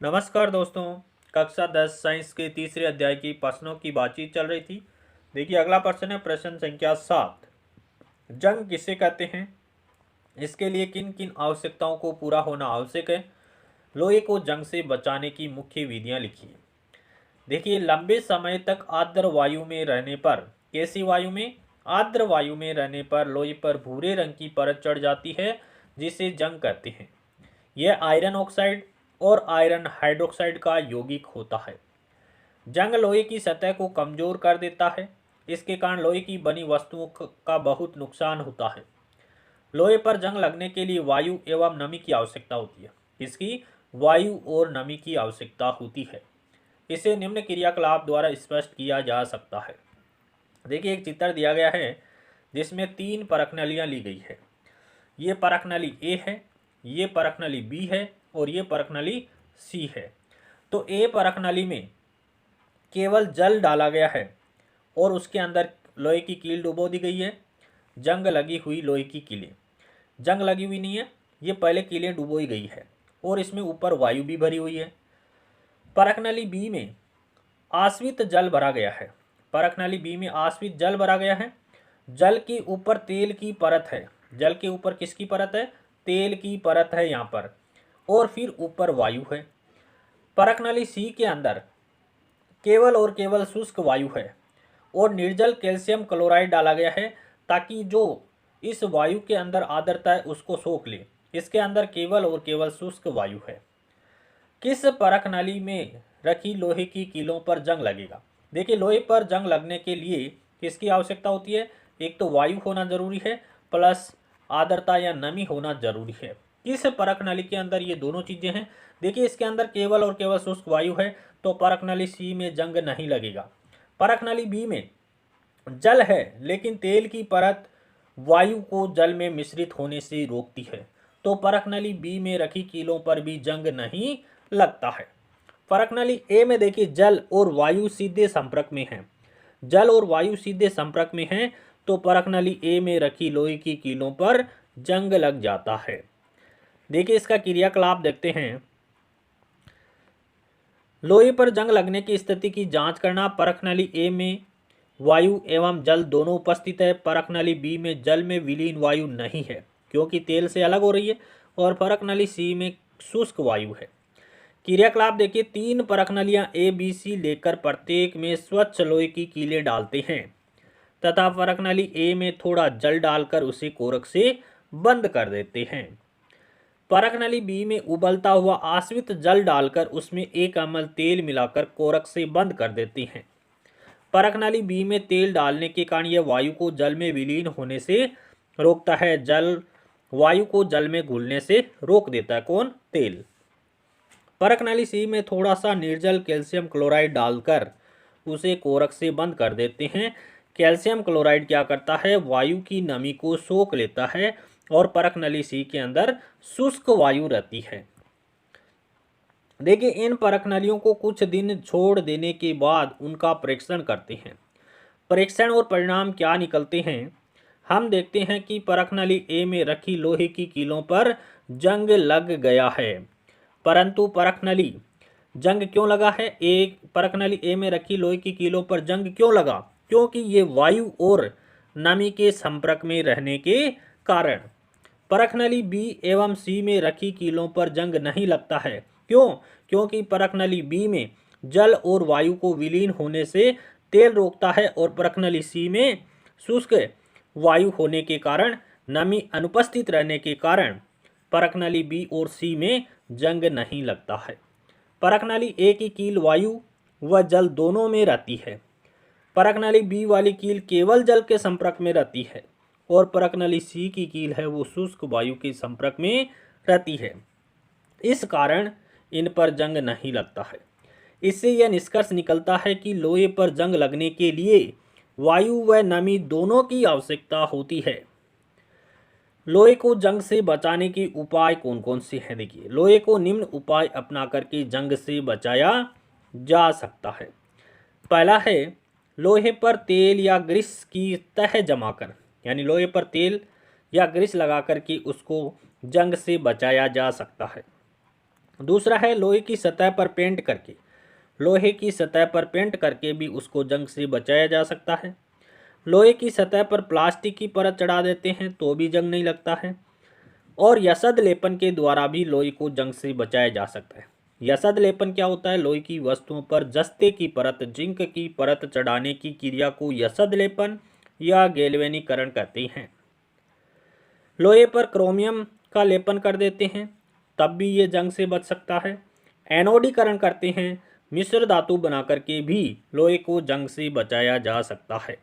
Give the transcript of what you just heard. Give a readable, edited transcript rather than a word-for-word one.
नमस्कार दोस्तों। कक्षा 10 साइंस के तीसरे अध्याय की प्रश्नों की बातचीत चल रही थी। देखिए अगला प्रश्न है प्रश्न संख्या 7। जंग किसे कहते हैं, इसके लिए किन किन आवश्यकताओं को पूरा होना आवश्यक है। लोहे को जंग से बचाने की मुख्य विधियां लिखिए। देखिए लंबे समय तक आर्द्र वायु में रहने पर, कैसी वायु में, आर्द्र वायु में रहने पर लोहे पर भूरे रंग की परत चढ़ जाती है जिसे जंग कहते हैं। यह आयरन ऑक्साइड और आयरन हाइड्रोक्साइड का यौगिक होता है। जंग लोहे की सतह को कमजोर कर देता है। इसके कारण लोहे की बनी वस्तुओं का बहुत नुकसान होता है। लोहे पर जंग लगने के लिए वायु एवं नमी की आवश्यकता होती है। इसकी वायु और नमी की आवश्यकता होती है। इसे निम्न क्रियाकलाप द्वारा स्पष्ट किया जा सकता है। देखिए एक चित्र दिया गया है जिसमें 3 परख नलियां ली गई है। ये परख नली ए है, ये परख नली बी है और ये परख नली सी है। तो ए परख नली में केवल जल डाला गया है और उसके अंदर लोहे की कील डुबो दी गई है। जंग लगी हुई लोहे की कीलें, जंग लगी हुई नहीं है, ये पहले कीलें डुबोई गई है और इसमें ऊपर वायु भी भरी हुई है। परख नली बी में आश्रित जल भरा गया है। परख नली बी में आश्रित जल भरा गया है। जल के ऊपर तेल की परत है। जल के ऊपर किसकी परत है, तेल की परत है यहाँ पर, और फिर ऊपर वायु है। परख नली सी के अंदर केवल और केवल शुष्क वायु है और निर्जल कैल्शियम क्लोराइड डाला गया है ताकि जो इस वायु के अंदर आर्द्रता है उसको सोख ले। इसके अंदर केवल और केवल शुष्क वायु है। किस परख नली में रखी लोहे की कीलों पर जंग लगेगा। देखिए लोहे पर जंग लगने के लिए किसकी आवश्यकता होती है, एक तो वायु होना जरूरी है प्लस आर्द्रता या नमी होना जरूरी है। किस परख नली के अंदर ये दोनों चीजें हैं। देखिए इसके अंदर केवल और केवल शुष्क वायु है तो परख नली सी में जंग नहीं लगेगा। परख नली बी में जल है लेकिन तेल की परत वायु को जल में मिश्रित होने से रोकती है तो परख नली बी में रखी कीलों पर भी जंग नहीं लगता है। परख नली ए में देखिए जल और वायु सीधे संपर्क में है। जल और वायु सीधे संपर्क में है तो परख नली ए में रखी लोहे की कीलों पर जंग लग जाता है। देखिए इसका क्रियाकलाप देखते हैं। लोहे पर जंग लगने की स्थिति की जांच करना। परख नली ए में वायु एवं जल दोनों उपस्थित है। परख नली बी में जल में विलीन वायु नहीं है क्योंकि तेल से अलग हो रही है, और परख नली सी में शुष्क वायु है। क्रियाकलाप देखिए 3 परख नलियां ए बी सी लेकर प्रत्येक में स्वच्छ लोहे की कीलें डालते हैं तथा परख नली ए में थोड़ा जल डालकर उसे कोरक से बंद कर देते हैं। परख नली बी में उबलता हुआ आश्रित जल डालकर उसमें 1 ml तेल मिलाकर कोरक से बंद कर देते हैं। परख नली बी में तेल डालने के कारण यह वायु को जल में विलीन होने से रोकता है। जल वायु को जल में घुलने से रोक देता है, कौन, तेल। परख नली सी में थोड़ा सा निर्जल कैल्शियम क्लोराइड डालकर उसे कोरक से बंद कर देते हैं। कैल्शियम क्लोराइड क्या करता है, वायु की नमी को सोख लेता है और परख नली सी के अंदर शुष्क वायु रहती है। देखिए इन परख नलियों को कुछ दिन छोड़ देने के बाद उनका परीक्षण करते हैं। परीक्षण और परिणाम क्या निकलते हैं, हम देखते हैं कि परख नली ए में रखी लोहे की कीलों पर जंग लग गया है। परंतु परख नली जंग क्यों लगा है, एक परख नली ए में रखी लोहे की कीलों पर जंग क्यों लगा, क्योंकि ये वायु और नमी के संपर्क में रहने के कारण। परख नली बी एवं सी में रखी कीलों पर जंग नहीं लगता है, क्यों, क्योंकि परख नली बी में जल और वायु को विलीन होने से तेल रोकता है और परख नली सी में शुष्क वायु होने के कारण, नमी अनुपस्थित रहने के कारण परख नली बी और सी में जंग नहीं लगता है। परख नली ए की कील वायु व जल दोनों में रहती है। परख नली बी वाली कील केवल जल के संपर्क में रहती है और परख नली सी की कील है वो शुष्क वायु के संपर्क में रहती है। इस कारण इन पर जंग नहीं लगता है। इससे यह निष्कर्ष निकलता है कि लोहे पर जंग लगने के लिए वायु व नमी दोनों की आवश्यकता होती है। लोहे को जंग से बचाने के उपाय कौन कौन से हैं, देखिए लोहे को निम्न उपाय अपना करके जंग से बचाया जा सकता है। पहला है लोहे पर तेल या ग्रीस की तह जमाकर, यानी लोहे पर तेल या ग्रीस लगा कर के उसको जंग से बचाया जा सकता है। दूसरा है लोहे की सतह पर पेंट करके। लोहे की सतह पर पेंट करके भी उसको जंग से बचाया जा सकता है। लोहे की सतह पर प्लास्टिक की परत चढ़ा देते हैं तो भी जंग नहीं लगता है। और यसद लेपन के द्वारा भी लोहे को जंग से बचाया जा सकता है। यसद लेपन क्या होता है? लोहे की वस्तुओं पर जस्ते की परत, जिंक की परत चढ़ाने की क्रिया को यसद लेपन या गैल्वेनीकरण कहते हैं। लोहे पर क्रोमियम का लेपन कर देते हैं तब भी ये जंग से बच सकता है। एनोडीकरण करते हैं, मिश्र धातु बना करके भी लोहे को जंग से बचाया जा सकता है।